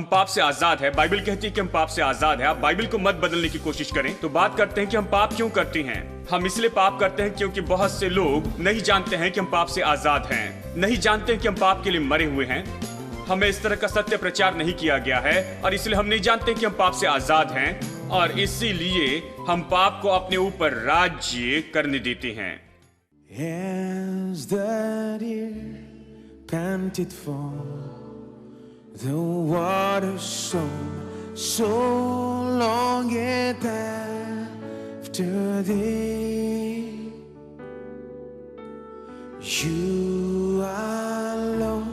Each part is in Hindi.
हम पाप से आजाद है। बाइबल कहती है कि हम पाप से आजाद है। आप बाइबल को मत बदलने की कोशिश करें। तो बात करते हैं कि हम पाप क्यों करते हैं। हम इसलिए पाप करते हैं क्योंकि बहुत से लोग नहीं जानते हैं कि हम पाप से आजाद हैं, नहीं जानते हैं कि हम पाप के लिए मरे हुए हैं। हमें इस तरह का सत्य प्रचार नहीं किया गया है और इसलिए हम नहीं जानते कि हम पाप से आजाद हैं और इसीलिए हम पाप को अपने ऊपर राज्य करने देते हैं। As the deer panted for the water, so longeth after thee. You alone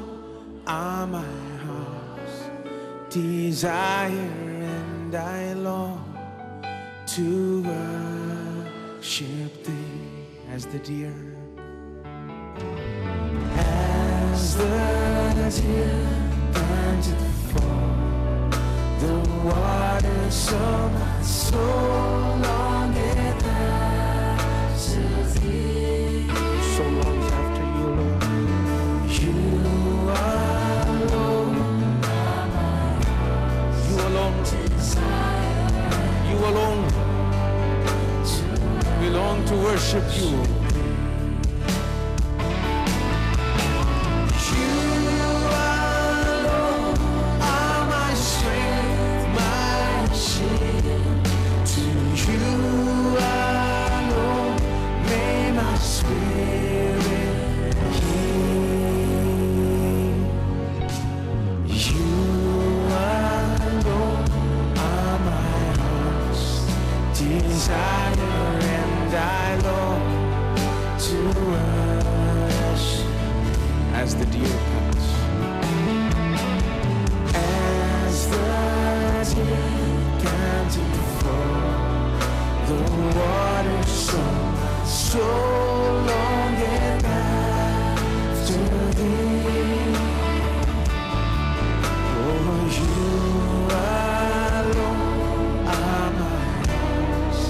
are my heart's desire, and I long to worship thee as the deer. As the deer panted for the water, so my soul longeth after thee. So longs after you, Lord. You alone are my heart's you alone desire. You alone. We long to worship you. As the deer pants, as the deer panted for the water, so longeth after thee. Oh, you alone are my heart's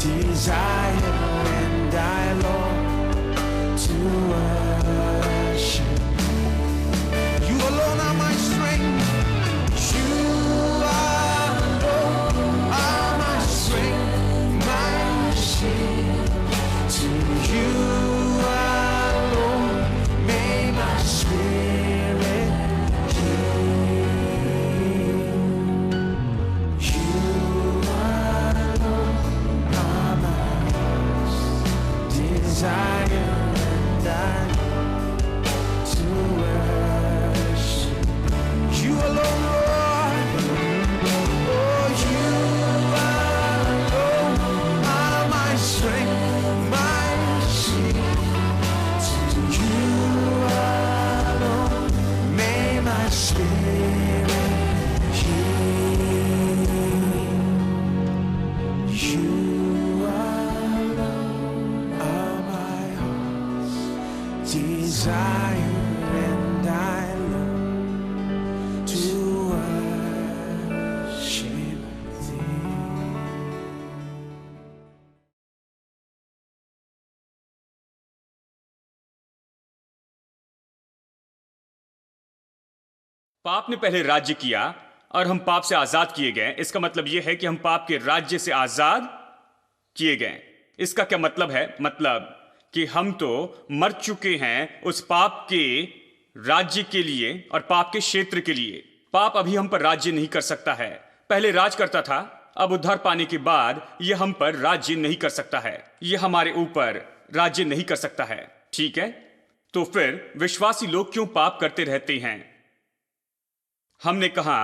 desire, and I long to worship. You alone are my strength. You alone are my strength, my shield. To you alone may my spirit yield. You alone are my heart's desire, and I to worship you alone, Lord. Oh, you alone are my strength, my shield. To you alone may my spirit yield. You alone are my heart's desire, and I long to worship thee. पाप ने पहले राज्य किया और हम पाप से आजाद किए गए। इसका मतलब यह है कि हम पाप के राज्य से आजाद किए गए। इसका क्या मतलब है? मतलब कि हम तो मर चुके हैं उस पाप के राज्य के लिए और पाप के क्षेत्र के लिए। पाप अभी हम पर राज्य नहीं कर सकता है। पहले राज करता था, अब उद्धार पाने के बाद यह हम पर राज्य नहीं कर सकता है। यह हमारे ऊपर राज्य नहीं कर सकता है। ठीक है, तो फिर विश्वासी लोग क्यों पाप करते रहते हैं? हमने कहा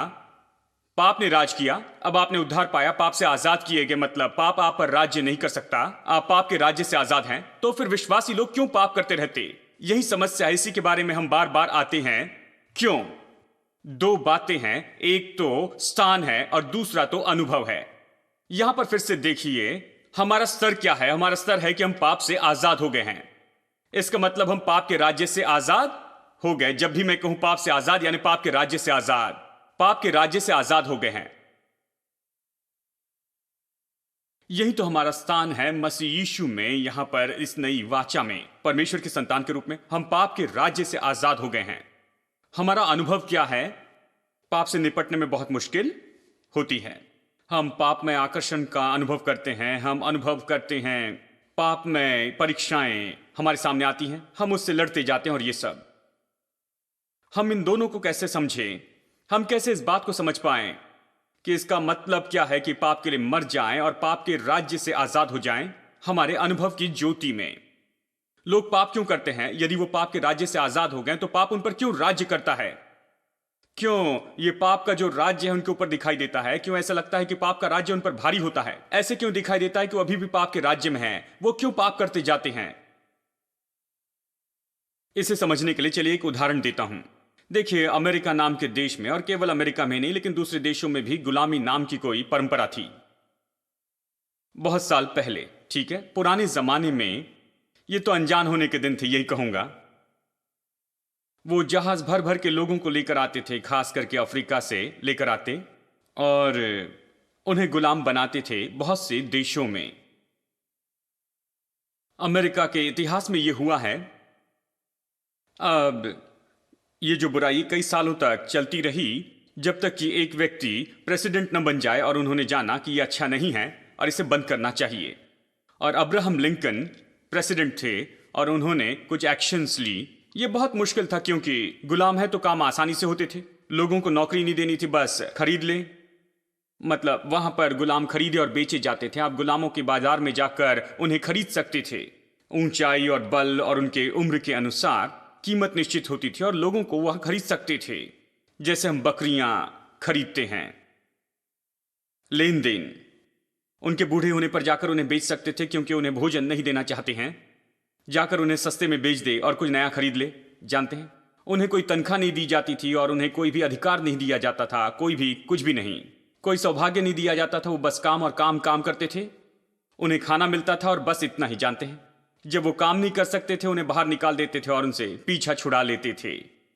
पाप ने राज किया, अब आपने उद्धार पाया, पाप से आजाद किए गए, मतलब पाप आप पर राज्य नहीं कर सकता, आप पाप के राज्य से आजाद हैं। तो फिर विश्वासी लोग क्यों पाप करते रहते? यही समस्या है, इसी के बारे में हम बार बार आते हैं। क्यों? दो बातें हैं, एक तो स्थान है और दूसरा तो अनुभव है। यहां पर फिर से देखिए हमारा स्तर क्या है। हमारा स्तर है कि हम पाप से आजाद हो गए हैं। इसका मतलब हम पाप के राज्य से आजाद हो गए। जब भी मैं कहूं पाप से आजाद, यानी पाप के राज्य से आजाद, पाप के राज्य से आजाद हो गए हैं। यही तो हमारा स्थान है मसीह यीशु में। यहां पर इस नई वाचा में परमेश्वर के संतान के रूप में हम पाप के राज्य से आजाद हो गए हैं। हमारा अनुभव क्या है? पाप से निपटने में बहुत मुश्किल होती है। हम पाप में आकर्षण का अनुभव करते हैं, हम अनुभव करते हैं पाप में परीक्षाएं हमारे सामने आती हैं, हम उससे लड़ते जाते हैं। और ये सब हम इन दोनों को कैसे समझें? हम कैसे इस बात को समझ पाएं कि इसका मतलब क्या है कि पाप के लिए मर जाएं और पाप के राज्य से आजाद हो जाएं? हमारे अनुभव की ज्योति में लोग पाप क्यों करते हैं? यदि वो पाप के राज्य से आजाद हो गए तो पाप उन पर क्यों राज्य करता है? क्यों ये पाप का जो राज्य है उनके ऊपर दिखाई देता है? क्यों ऐसा लगता है कि पाप का राज्य उन पर भारी होता है? ऐसे क्यों दिखाई देता है कि वो अभी भी पाप के राज्य में हैं? वो क्यों पाप करते जाते हैं? इसे समझने के लिए चलिए एक उदाहरण देता हूं। देखिए, अमेरिका नाम के देश में, और केवल अमेरिका में नहीं लेकिन दूसरे देशों में भी गुलामी नाम की कोई परंपरा थी बहुत साल पहले। ठीक है, पुराने जमाने में, ये तो अनजान होने के दिन थे, यही कहूंगा। वो जहाज भर भर के लोगों को लेकर आते थे, खास करके अफ्रीका से लेकर आते, और उन्हें गुलाम बनाते थे बहुत से देशों में। अमेरिका के इतिहास में यह हुआ है। अब ये जो बुराई कई सालों तक चलती रही, जब तक कि एक व्यक्ति प्रेसिडेंट न बन जाए और उन्होंने जाना कि यह अच्छा नहीं है और इसे बंद करना चाहिए। और अब्राहम लिंकन प्रेसिडेंट थे और उन्होंने कुछ एक्शंस ली। यह बहुत मुश्किल था क्योंकि गुलाम है तो काम आसानी से होते थे, लोगों को नौकरी नहीं देनी थी, बस खरीद ले। मतलब वहां पर गुलाम खरीदे और बेचे जाते थे। आप गुलामों के बाजार में जाकर उन्हें खरीद सकते थे। ऊंचाई और बल और उनके उम्र के अनुसार कीमत निश्चित होती थी और लोगों को वह खरीद सकते थे, जैसे हम बकरियां खरीदते हैं। लेन देन, उनके बूढ़े होने पर जाकर उन्हें बेच सकते थे क्योंकि उन्हें भोजन नहीं देना चाहते हैं, जाकर उन्हें सस्ते में बेच दे और कुछ नया खरीद ले। जानते हैं, उन्हें कोई तनख्वाह नहीं दी जाती थी और उन्हें कोई भी अधिकार नहीं दिया जाता था, कोई भी कुछ भी नहीं, कोई सौभाग्य नहीं दिया जाता था। वो बस काम और काम काम करते थे। उन्हें खाना मिलता था और बस इतना ही। जानते हैं, जब वो काम नहीं कर सकते थे उन्हें बाहर निकाल देते थे और उनसे पीछा छुड़ा लेते थे।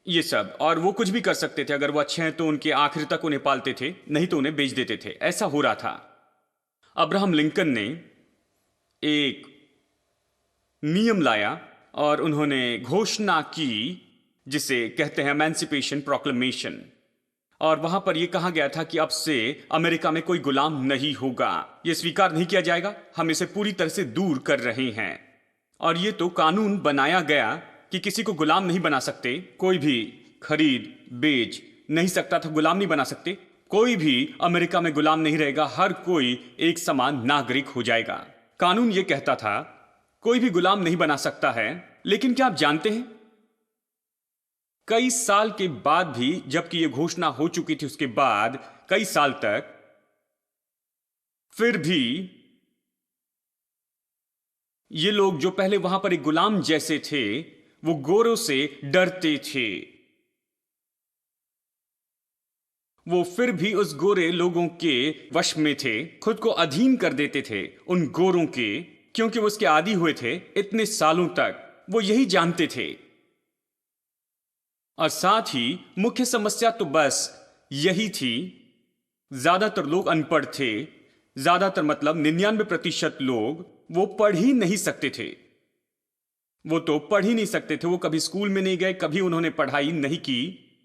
ये सब, और वो कुछ भी कर सकते थे। अगर वो अच्छे हैं तो उनके आखिर तक उन्हें पालते थे, नहीं तो उन्हें बेच देते थे। ऐसा हो रहा था। अब्राहम लिंकन ने एक नियम लाया और उन्होंने घोषणा की जिसे कहते हैं एमेंसिपेशन प्रोक्लेमेशन। और वहां पर यह कहा गया था कि अब से अमेरिका में कोई गुलाम नहीं होगा, यह स्वीकार नहीं किया जाएगा, हम इसे पूरी तरह से दूर कर रहे हैं। और ये तो कानून बनाया गया कि किसी को गुलाम नहीं बना सकते, कोई भी खरीद बेच नहीं सकता था, गुलाम नहीं बना सकते। कोई भी अमेरिका में गुलाम नहीं रहेगा, हर कोई एक समान नागरिक हो जाएगा। कानून ये कहता था कोई भी गुलाम नहीं बना सकता है। लेकिन क्या आप जानते हैं, कई साल के बाद भी, जबकि यह घोषणा हो चुकी थी, उसके बाद कई साल तक फिर भी ये लोग जो पहले वहां पर एक गुलाम जैसे थे, वो गोरों से डरते थे। वो फिर भी उस गोरे लोगों के वश में थे, खुद को अधीन कर देते थे उन गोरों के, क्योंकि वो उसके आदी हुए थे इतने सालों तक। वो यही जानते थे। और साथ ही मुख्य समस्या तो बस यही थी, ज्यादातर लोग अनपढ़ थे। ज्यादातर मतलब 99% लोग वो पढ़ ही नहीं सकते थे। वो तो पढ़ ही नहीं सकते थे। वो कभी स्कूल में नहीं गए, कभी उन्होंने पढ़ाई नहीं की,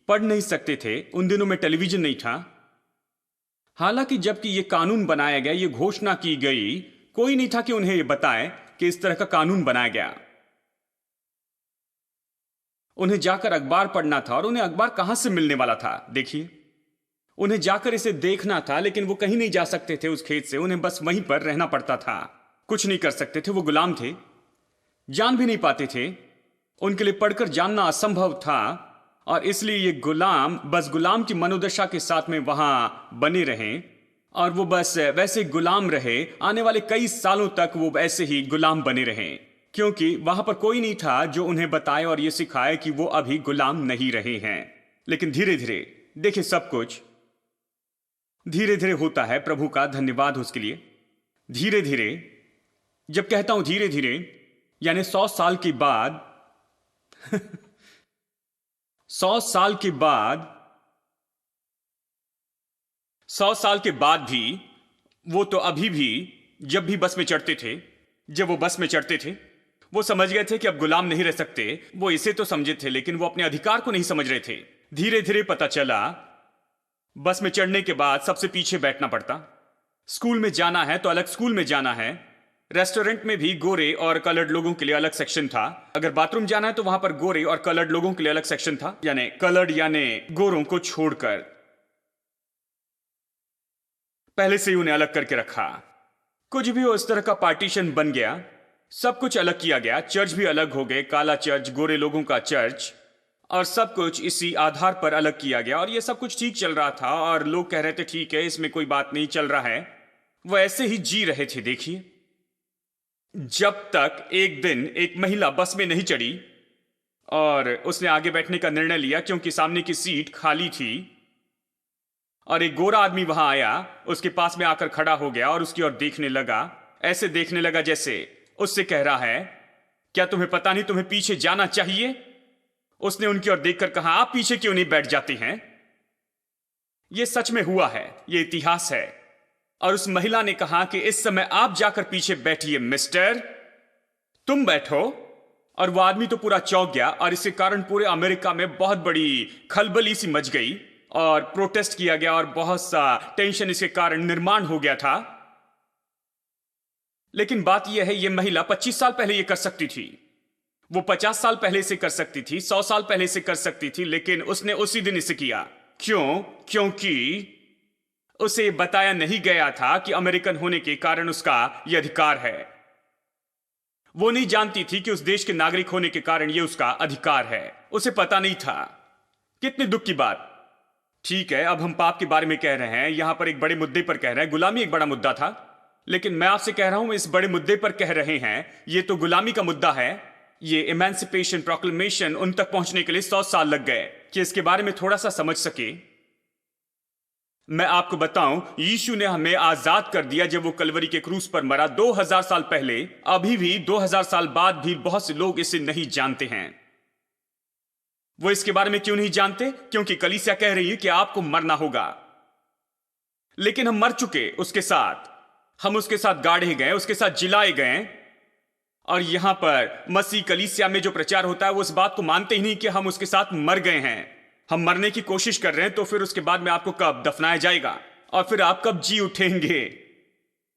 पढ़ नहीं सकते थे। उन दिनों में टेलीविजन नहीं था। हालांकि जबकि ये कानून बनाया गया, ये घोषणा की गई, कोई नहीं था कि उन्हें ये बताए कि इस तरह का कानून बनाया गया। उन्हें जाकर अखबार पढ़ना था, और उन्हें अखबार कहां से मिलने वाला था? देखिए, उन्हें जाकर इसे देखना था, लेकिन वो कहीं नहीं जा सकते थे उस खेत से। उन्हें बस वहीं पर रहना पड़ता था, कुछ नहीं कर सकते थे। वो गुलाम थे, जान भी नहीं पाते थे। उनके लिए पढ़कर जानना असंभव था, और इसलिए ये गुलाम बस गुलाम की मनोदशा के साथ में वहां बने रहें, और वो बस वैसे गुलाम रहे। आने वाले कई सालों तक वो ऐसे ही गुलाम बने रहें, क्योंकि वहां पर कोई नहीं था जो उन्हें बताए और ये सिखाए कि वो अभी गुलाम नहीं रहे हैं। लेकिन धीरे धीरे, देखिए, सब कुछ धीरे धीरे होता है। प्रभु का धन्यवाद हो उसके लिए। धीरे धीरे, जब कहता हूं धीरे धीरे, यानी 100 साल के बाद 100 साल के बाद 100 साल के बाद भी वो तो अभी भी, जब भी बस में चढ़ते थे, जब वो बस में चढ़ते थे, वो समझ गए थे कि अब गुलाम नहीं रह सकते। वो इसे तो समझे थे, लेकिन वो अपने अधिकार को नहीं समझ रहे थे। धीरे धीरे पता चला बस में चढ़ने के बाद सबसे पीछे बैठना पड़ता। स्कूल में जाना है तो अलग स्कूल में जाना है। रेस्टोरेंट में भी गोरे और कलर्ड लोगों के लिए अलग सेक्शन था। अगर बाथरूम जाना है तो वहां पर गोरे और कलर्ड लोगों के लिए अलग सेक्शन था, यानी कलर्ड यानी गोरों को छोड़कर। पहले से ही उन्हें अलग करके रखा। कुछ भी हो, इस तरह का पार्टीशन बन गया, सब कुछ अलग किया गया। चर्च भी अलग हो गए, काला चर्च, गोरे लोगों का चर्च, और सब कुछ इसी आधार पर अलग किया गया। और ये सब कुछ ठीक चल रहा था और लोग कह रहे थे ठीक है, इसमें कोई बात नहीं, चल रहा है। वो ऐसे ही जी रहे थे। देखिए, जब तक एक दिन एक महिला बस में नहीं चढ़ी और उसने आगे बैठने का निर्णय लिया क्योंकि सामने की सीट खाली थी, और एक गोरा आदमी वहां आया, उसके पास में आकर खड़ा हो गया और उसकी ओर देखने लगा। ऐसे देखने लगा जैसे उससे कह रहा है, क्या तुम्हें पता नहीं तुम्हें पीछे जाना चाहिए? उसने उनकी ओर देखकर कहा, आप पीछे क्यों नहीं बैठ जाते हैं? यह सच में हुआ है, यह इतिहास है। और उस महिला ने कहा कि इस समय आप जाकर पीछे बैठिए मिस्टर, तुम बैठो। और वह आदमी तो पूरा चौंक गया और इसके कारण पूरे अमेरिका में बहुत बड़ी खलबली सी मच गई और प्रोटेस्ट किया गया और बहुत सा टेंशन इसके कारण निर्माण हो गया था। लेकिन बात यह है, यह महिला 25 साल पहले यह कर सकती थी, वो 50 साल पहले इसे कर सकती थी, 100 साल पहले इसे कर सकती थी, लेकिन उसने उसी दिन इसे किया। क्यों? क्योंकि उसे बताया नहीं गया था कि अमेरिकन होने के कारण उसका यह अधिकार है। वो नहीं जानती थी कि उस देश के नागरिक होने के कारण यह उसका अधिकार है। उसे पता नहीं था। कितने दुख की बात। ठीक है, अब हम पाप के बारे में कह रहे हैं, यहां पर एक बड़े मुद्दे पर कह रहे हैं। गुलामी एक बड़ा मुद्दा था, लेकिन मैं आपसे कह रहा हूं इस बड़े मुद्दे पर कह रहे हैं। यह तो गुलामी का मुद्दा है। ये इमेंसिपेशन प्रोक्लेमेशन, उन तक पहुंचने के लिए 100 साल लग गए कि इसके बारे में थोड़ा सा समझ सके। मैं आपको बताऊं, यीशु ने हमें आजाद कर दिया जब वो कलवरी के क्रूस पर मरा 2000 साल पहले। अभी भी 2000 साल बाद भी बहुत से लोग इसे नहीं जानते हैं। वो इसके बारे में क्यों नहीं जानते? क्योंकि कलीसिया कह रही है कि आपको मरना होगा। लेकिन हम मर चुके उसके साथ, हम उसके साथ गाड़े गए, उसके साथ जिलाए गए। और यहां पर मसीह कलीसिया में जो प्रचार होता है वो इस बात को मानते ही नहीं कि हम उसके साथ मर गए हैं। हम मरने की कोशिश कर रहे हैं, तो फिर उसके बाद में आपको कब दफनाया जाएगा और फिर आप कब जी उठेंगे?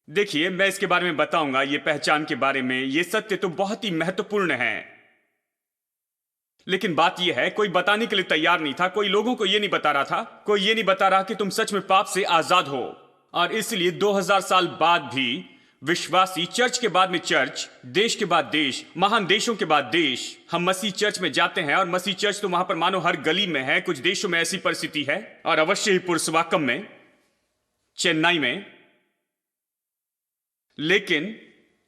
देखिए, मैं इसके बारे में बताऊंगा, ये पहचान के बारे में। ये सत्य तो बहुत ही महत्वपूर्ण है, लेकिन बात यह है कोई बताने के लिए तैयार नहीं था। कोई लोगों को यह नहीं बता रहा था, कोई यह नहीं बता रहा कि तुम सच में पाप से आजाद हो। और इसलिए 2000 साल बाद भी विश्वासी, चर्च के बाद में चर्च, देश के बाद देश, महान देशों के बाद देश, हम मसीह चर्च में जाते हैं। और मसीह चर्च तो वहां पर मानो हर गली में है। कुछ देशों में ऐसी परिस्थिति है, और अवश्य ही पुरसवाकम में, चेन्नई में। लेकिन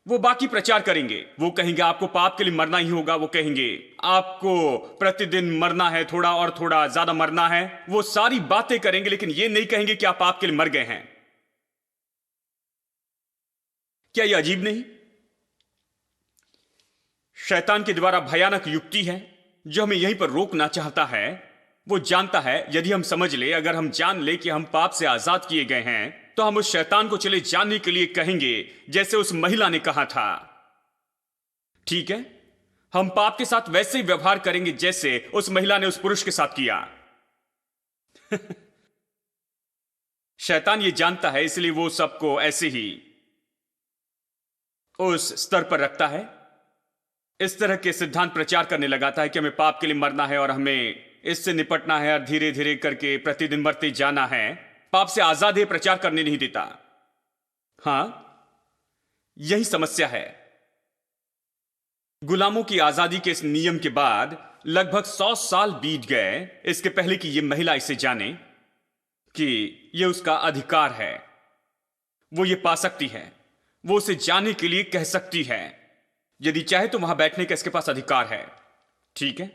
वो बाकी प्रचार करेंगे। वो कहेंगे आपको पाप के लिए मरना ही होगा। वो कहेंगे आपको प्रतिदिन मरना है, थोड़ा और थोड़ा ज्यादा मरना है। वो सारी बातें करेंगे, लेकिन ये नहीं कहेंगे कि आप पाप के लिए मर गए हैं। क्या यह अजीब नहीं? शैतान के द्वारा भयानक युक्ति है जो हमें यहीं पर रोकना चाहता है। वो जानता है यदि हम समझ ले, अगर हम जान ले कि हम पाप से आजाद किए गए हैं, तो हम उस शैतान को चले जाने के लिए कहेंगे जैसे उस महिला ने कहा था। ठीक है, हम पाप के साथ वैसे ही व्यवहार करेंगे जैसे उस महिला ने उस पुरुष के साथ किया। शैतान ये जानता है, इसलिए वो सबको ऐसे ही उस स्तर पर रखता है। इस तरह के सिद्धांत प्रचार करने लगाता है कि हमें पाप के लिए मरना है और हमें इससे निपटना है और धीरे धीरे करके प्रतिदिन मरते जाना है। पाप से आजाद है प्रचार करने नहीं देता। हां, यही समस्या है। गुलामों की आजादी के इस नियम के बाद लगभग 100 साल बीत गए, इसके पहले कि यह महिला इसे जाने कि यह उसका अधिकार है। वो ये पा सकती है, वो उसे जाने के लिए कह सकती है। यदि चाहे तो वहां बैठने का इसके पास अधिकार है। ठीक है,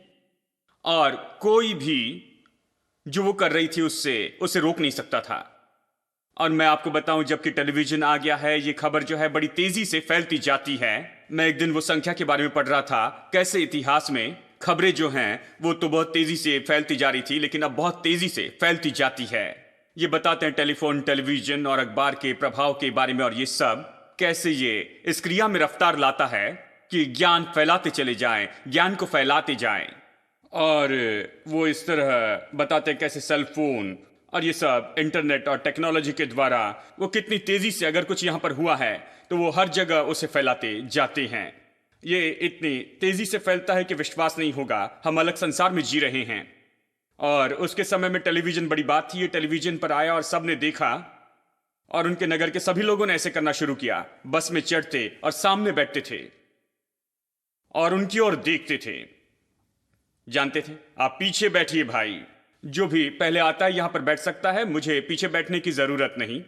और कोई भी जो वो कर रही थी उसे रोक नहीं सकता था। और मैं आपको बताऊं, जबकि टेलीविजन आ गया है, ये खबर जो है बड़ी तेजी से फैलती जाती है। मैं एक दिन वो संख्या के बारे में पढ़ रहा था, कैसे इतिहास में खबरें जो हैं वो तो बहुत तेजी से फैलती जा रही थी, लेकिन अब बहुत तेजी से फैलती जाती है। ये बताते हैं टेलीफोन, टेलीविजन और अखबार के प्रभाव के बारे में, और ये सब कैसे ये इस क्रिया में रफ्तार लाता है कि ज्ञान फैलाते चले जाएं, ज्ञान को फैलाते जाएं। और वो इस तरह बताते हैं कैसे सेल फोन और ये सब इंटरनेट और टेक्नोलॉजी के द्वारा वो कितनी तेजी से अगर कुछ यहाँ पर हुआ है तो वो हर जगह उसे फैलाते जाते हैं। ये इतनी तेजी से फैलता है कि विश्वास नहीं होगा, हम अलग संसार में जी रहे हैं। और उसके समय में टेलीविजन बड़ी बात थी। ये टेलीविजन पर आया और सबने देखा और उनके नगर के सभी लोगों ने ऐसे करना शुरू किया। बस में चढ़ते और सामने बैठते थे और उनकी ओर देखते थे। जानते थे, आप पीछे बैठिए भाई, जो भी पहले आता है यहां पर बैठ सकता है, मुझे पीछे बैठने की जरूरत नहीं।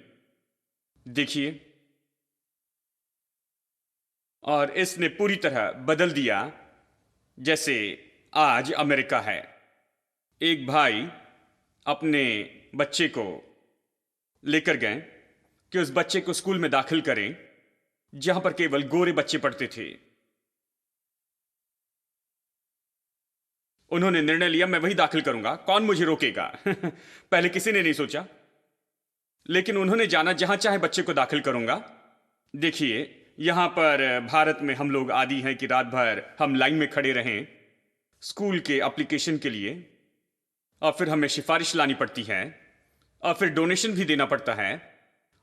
देखिए, और इसने पूरी तरह बदल दिया। जैसे आज अमेरिका है, एक भाई अपने बच्चे को लेकर गए कि उस बच्चे को स्कूल में दाखिल करें जहां पर केवल गोरे बच्चे पढ़ते थे। उन्होंने निर्णय लिया, मैं वही दाखिल करूंगा, कौन मुझे रोकेगा। पहले किसी ने नहीं सोचा, लेकिन उन्होंने जाना जहां चाहे बच्चे को दाखिल करूंगा। देखिए, यहां पर भारत में हम लोग आदी हैं कि रात भर हम लाइन में खड़े रहें स्कूल के एप्लीकेशन के लिए, और फिर हमें सिफारिश लानी पड़ती है, और फिर डोनेशन भी देना पड़ता है,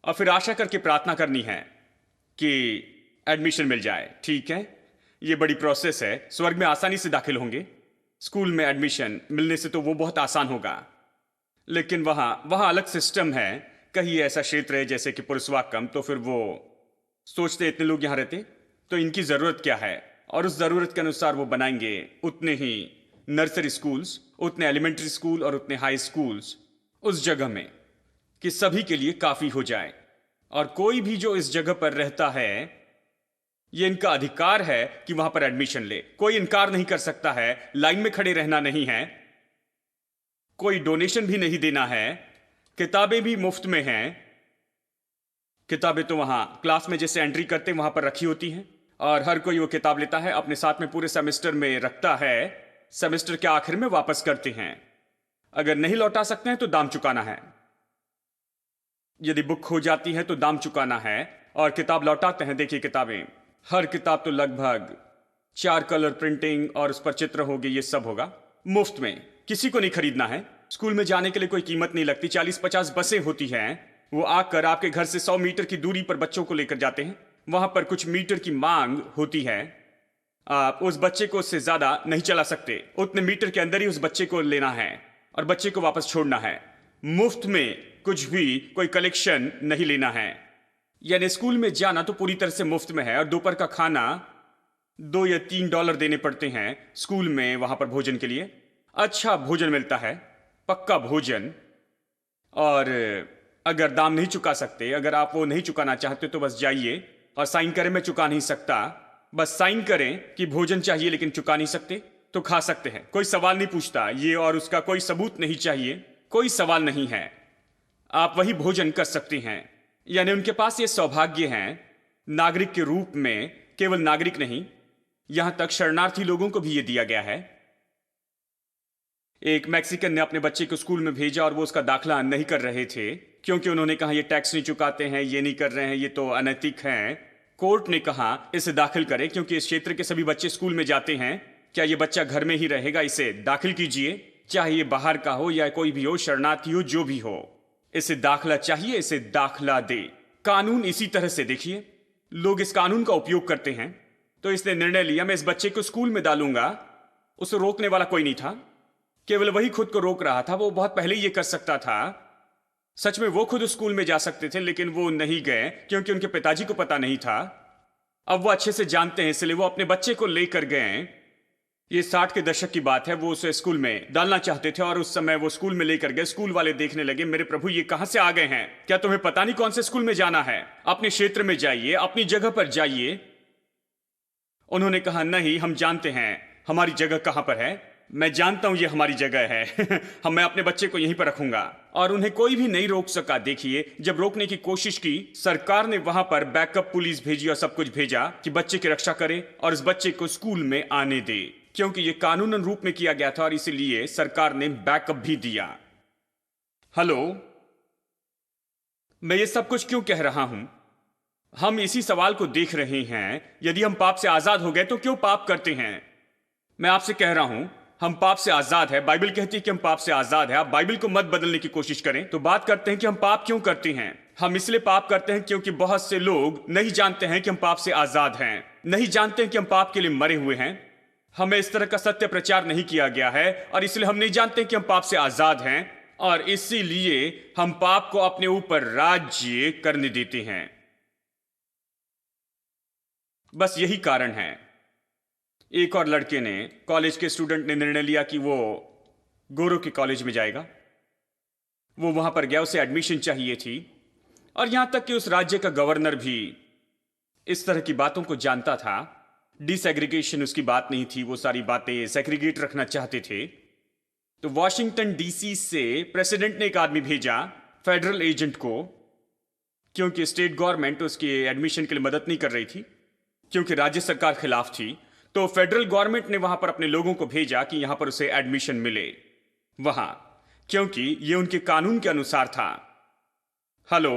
और फिर आशा करके प्रार्थना करनी है कि एडमिशन मिल जाए। ठीक है, ये बड़ी प्रोसेस है। स्वर्ग में आसानी से दाखिल होंगे, स्कूल में एडमिशन मिलने से तो वो बहुत आसान होगा, लेकिन वहां अलग सिस्टम है। कहीं ऐसा क्षेत्र है जैसे कि पुरुषवाकम, तो फिर वो सोचते इतने लोग यहां रहते तो इनकी जरूरत क्या है, और उस जरूरत के अनुसार वो बनाएंगे उतने ही नर्सरी स्कूल्स, उतने एलिमेंट्री स्कूल और उतने हाई स्कूल्स उस जगह में कि सभी के लिए काफी हो जाए। और कोई भी जो इस जगह पर रहता है, ये इनका अधिकार है कि वहां पर एडमिशन ले। कोई इनकार नहीं कर सकता है, लाइन में खड़े रहना नहीं है, कोई डोनेशन भी नहीं देना है, किताबें भी मुफ्त में हैं। किताबें तो वहां क्लास में जैसे एंट्री करते वहां पर रखी होती हैं, और हर कोई वो किताब लेता है, अपने साथ में पूरे सेमेस्टर में रखता है, सेमेस्टर के आखिर में वापस करते हैं। अगर नहीं लौटा सकते हैं तो दाम चुकाना है, यदि बुक खो जाती है तो दाम चुकाना है, और किताब लौटाते हैं। देखिए, किताबें, हर किताब तो लगभग 4 कलर प्रिंटिंग और उस पर चित्र होगी, ये सब होगा मुफ्त में, किसी को नहीं खरीदना है। स्कूल में जाने के लिए कोई कीमत नहीं लगती। 40-50 बसें होती हैं, वो आकर आपके घर से 100 मीटर की दूरी पर बच्चों को लेकर जाते हैं। वहां पर कुछ मीटर की मांग होती है, आप उस बच्चे को उससे ज्यादा नहीं चला सकते, उतने मीटर के अंदर ही उस बच्चे को लेना है और बच्चे को वापस छोड़ना है। मुफ्त में कुछ भी कोई कलेक्शन नहीं लेना है। यानी स्कूल में जाना तो पूरी तरह से मुफ्त में है, और दोपहर का खाना $2 या $3 देने पड़ते हैं स्कूल में वहां पर भोजन के लिए। अच्छा भोजन मिलता है, पक्का भोजन। और अगर दाम नहीं चुका सकते, अगर आप वो नहीं चुकाना चाहते तो बस जाइए और साइन करें, मैं चुका नहीं सकता, बस साइन करें कि भोजन चाहिए लेकिन चुका नहीं सकते, तो खा सकते हैं। कोई सवाल नहीं पूछता, ये और उसका कोई सबूत नहीं चाहिए, कोई सवाल नहीं है, आप वही भोजन कर सकते हैं। यानी उनके पास ये सौभाग्य है, नागरिक के रूप में, केवल नागरिक नहीं, यहां तक शरणार्थी लोगों को भी ये दिया गया है। एक मैक्सिकन ने अपने बच्चे को स्कूल में भेजा और वो उसका दाखिला नहीं कर रहे थे, क्योंकि उन्होंने कहा ये टैक्स नहीं चुकाते हैं, ये नहीं कर रहे हैं, ये तो अनैतिक हैं। कोर्ट ने कहा इसे दाखिल करें, क्योंकि इस क्षेत्र के सभी बच्चे स्कूल में जाते हैं, क्या ये बच्चा घर में ही रहेगा, इसे दाखिल कीजिए, चाहे ये बाहर का हो या कोई भी हो, शरणार्थी हो, जो भी हो, इसे दाखिला चाहिए, इसे दाखिला दे। कानून इसी तरह से, देखिए, लोग इस कानून का उपयोग करते हैं। तो इसने निर्णय लिया, मैं इस बच्चे को स्कूल में डालूंगा। उसे रोकने वाला कोई नहीं था, केवल वही खुद को रोक रहा था। वो बहुत पहले ही ये कर सकता था, सच में वो खुद स्कूल में जा सकते थे, लेकिन वो नहीं गए क्योंकि उनके पिताजी को पता नहीं था। अब वो अच्छे से जानते हैं, इसलिए वो अपने बच्चे को लेकर गए। ये 60 के दशक की बात है, वो उसे स्कूल में डालना चाहते थे और उस समय वो स्कूल में लेकर गए। स्कूल वाले देखने लगे, मेरे प्रभु ये कहां से आ गए हैं, क्या तुम्हें पता नहीं कौन से स्कूल में जाना है, अपने क्षेत्र में जाइए, अपनी जगह पर जाइए। उन्होंने कहा नहीं, हम जानते हैं हमारी जगह कहां पर है, मैं जानता हूं ये हमारी जगह है। मैं अपने बच्चे को यहीं पर रखूंगा। और उन्हें कोई भी नहीं रोक सका। देखिए, जब रोकने की कोशिश की, सरकार ने वहां पर बैकअप पुलिस भेजी और सब कुछ भेजा कि बच्चे की रक्षा करे और इस बच्चे को स्कूल में आने दे, क्योंकि ये कानूनन रूप में किया गया था और इसीलिए सरकार ने बैकअप भी दिया। हेलो, मैं ये सब कुछ क्यों कह रहा हूं? हम इसी सवाल को देख रहे हैं, यदि हम पाप से आजाद हो गए तो क्यों पाप करते हैं? मैं आपसे कह रहा हूं, हम पाप से आजाद है। बाइबल कहती है कि हम पाप से आजाद है। आप बाइबल को मत बदलने की कोशिश करें। तो बात करते हैं कि हम पाप क्यों करते हैं। हम इसलिए पाप करते हैं क्योंकि बहुत से लोग नहीं जानते हैं कि हम पाप से आजाद हैं, नहीं जानते हैं कि हम पाप के लिए मरे हुए हैं। हमें इस तरह का सत्य प्रचार नहीं किया गया है और इसलिए हम नहीं जानते कि हम पाप से आजाद हैं और इसीलिए हम पाप को अपने ऊपर राज्य करने देते हैं। बस यही कारण है। एक और लड़के ने, कॉलेज के स्टूडेंट ने निर्णय लिया कि वो गोरों के कॉलेज में जाएगा। वो वहां पर गया, उसे एडमिशन चाहिए थी और यहां तक कि उस राज्य का गवर्नर भी इस तरह की बातों को जानता था। डिसएग्रीगेशन उसकी बात नहीं थी, वो सारी बातें सेग्रीगेट रखना चाहते थे। तो वॉशिंगटन डीसी से प्रेसिडेंट ने एक आदमी भेजा, फेडरल एजेंट को, क्योंकि स्टेट गवर्नमेंट उसके एडमिशन के लिए मदद नहीं कर रही थी, क्योंकि राज्य सरकार खिलाफ थी। तो फेडरल गवर्नमेंट ने वहां पर अपने लोगों को भेजा कि यहां पर उसे एडमिशन मिले वहां, क्योंकि यह उनके कानून के अनुसार था। हेलो,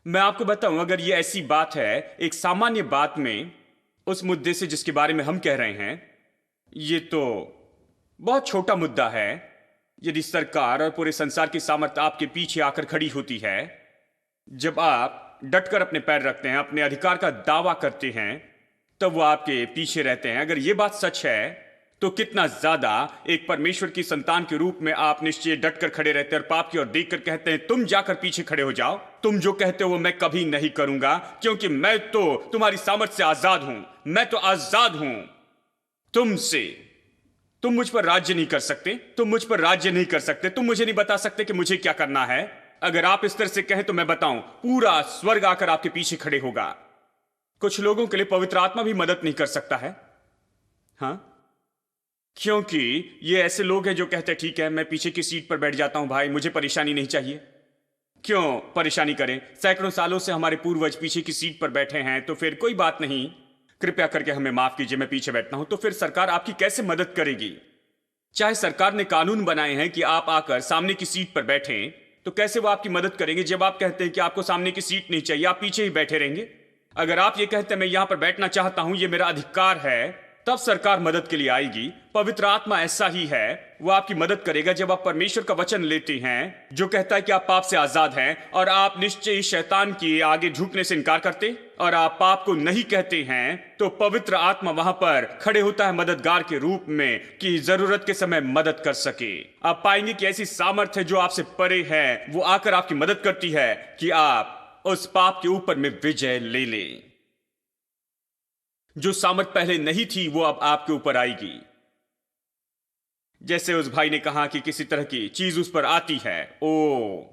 मैं आपको बताऊं, अगर यह ऐसी बात है, एक सामान्य बात में, उस मुद्दे से जिसके बारे में हम कह रहे हैं, यह तो बहुत छोटा मुद्दा है। यदि सरकार और पूरे संसार की सामर्थ्य आपके पीछे आकर खड़ी होती है, जब आप डटकर अपने पैर रखते हैं, अपने अधिकार का दावा करते हैं, तब वो आपके पीछे रहते हैं। अगर ये बात सच है तो कितना ज्यादा एक परमेश्वर की संतान के रूप में आप निश्चय डटकर खड़े रहते हैं और पाप की ओर देखकर कहते हैं, तुम जाकर पीछे खड़े हो जाओ, तुम जो कहते हो वो मैं कभी नहीं करूंगा, क्योंकि मैं तो तुम्हारी सामर्थ से आजाद हूं, मैं तो आजाद हूं तुमसे। तुम मुझ पर राज्य नहीं कर सकते, तुम मुझ पर राज्य नहीं कर सकते, तुम मुझे नहीं बता सकते कि मुझे क्या करना है। अगर आप इस तरह से कहें तो मैं बताऊं, पूरा स्वर्ग आकर आपके पीछे खड़े होगा। कुछ लोगों के लिए पवित्र आत्मा भी मदद नहीं कर सकता है, हाँ, क्योंकि ये ऐसे लोग हैं जो कहते हैं, ठीक है मैं पीछे की सीट पर बैठ जाता हूं भाई, मुझे परेशानी नहीं चाहिए। क्यों परेशानी करें? सैकड़ों सालों से हमारे पूर्वज पीछे की सीट पर बैठे हैं, तो फिर कोई बात नहीं, कृपया करके हमें माफ कीजिए, मैं पीछे बैठता हूं। तो फिर सरकार आपकी कैसे मदद करेगी? चाहे सरकार ने कानून बनाए हैं कि आप आकर सामने की सीट पर बैठें, तो कैसे वो आपकी मदद करेंगे जब आप कहते हैं कि आपको सामने की सीट नहीं चाहिए, आप पीछे ही बैठे रहेंगे? अगर आप ये कहते हैं मैं यहां पर बैठना चाहता हूं, ये मेरा अधिकार है, तब सरकार मदद के लिए आएगी। पवित्र आत्मा ऐसा ही है, वो आपकी मदद करेगा जब आप परमेश्वर का वचन लेते हैं जो कहता है कि आप पाप से आजाद हैं और आप निश्चय ही शैतान के आगे झुकने से इनकार करते और आप पाप को नहीं कहते हैं, तो पवित्र आत्मा वहां पर खड़े होता है मददगार के रूप में कि जरूरत के समय मदद कर सके। आप पाएंगे कि ऐसी सामर्थ्य जो आपसे परे है वो आकर आपकी मदद करती है कि आप उस पाप के ऊपर में विजय ले लें। जो सामर्थ पहले नहीं थी वो अब आपके ऊपर आएगी। जैसे उस भाई ने कहा कि किसी तरह की चीज उस पर आती है, ओ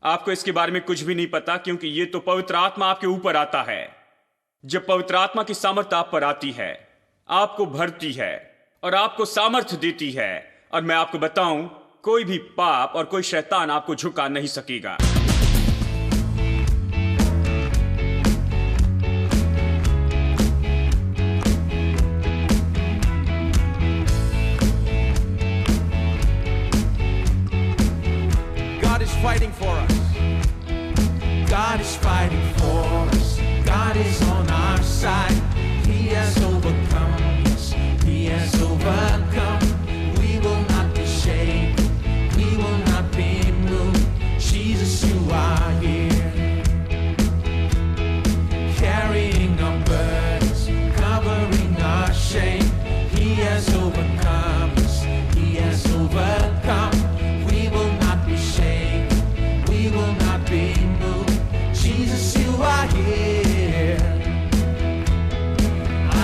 आपको इसके बारे में कुछ भी नहीं पता, क्योंकि ये तो पवित्र आत्मा आपके ऊपर आता है। जब पवित्र आत्मा की सामर्थ्य आप पर आती है, आपको भरती है और आपको सामर्थ्य देती है, और मैं आपको बताऊं, कोई भी पाप और कोई शैतान आपको झुका नहीं सकेगा। Fighting for us. God is fighting for us. God is on our side. He has overcome us. He has overcome. We will not be shaken. We will not be moved. Jesus, you are here. Carrying our burdens, covering our shame. He has overcome us. He has overcome. We will not be shaken. We will not be moved. Jesus, you are here.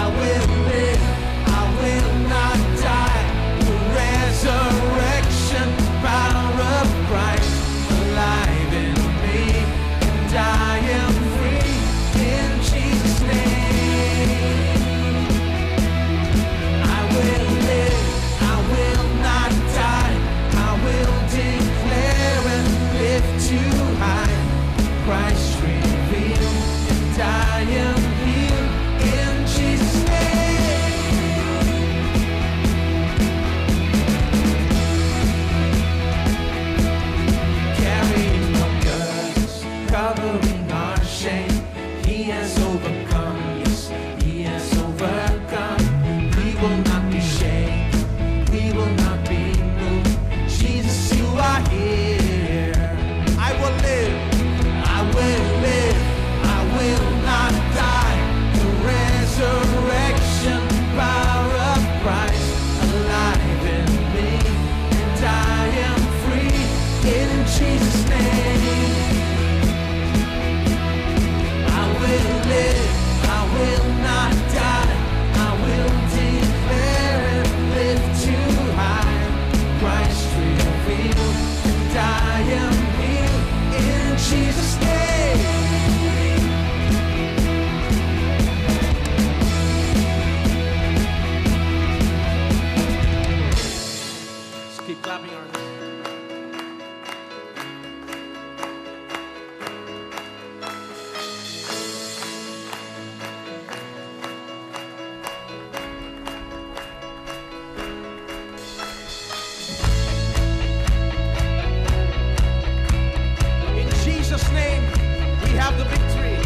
I will live. I will not die. The resurrection power of Christ alive in me, and I am free in Jesus' name. I will live. I will not die. I will declare and lift too high. Christ revealed, and I am healed in Jesus' name. Carrying our burdens, covering our shame. He has overcome, yes, He has overcome. We will not be shaken. Jesus' name. Let's keep clapping our hands. In Jesus' name, we have the victory.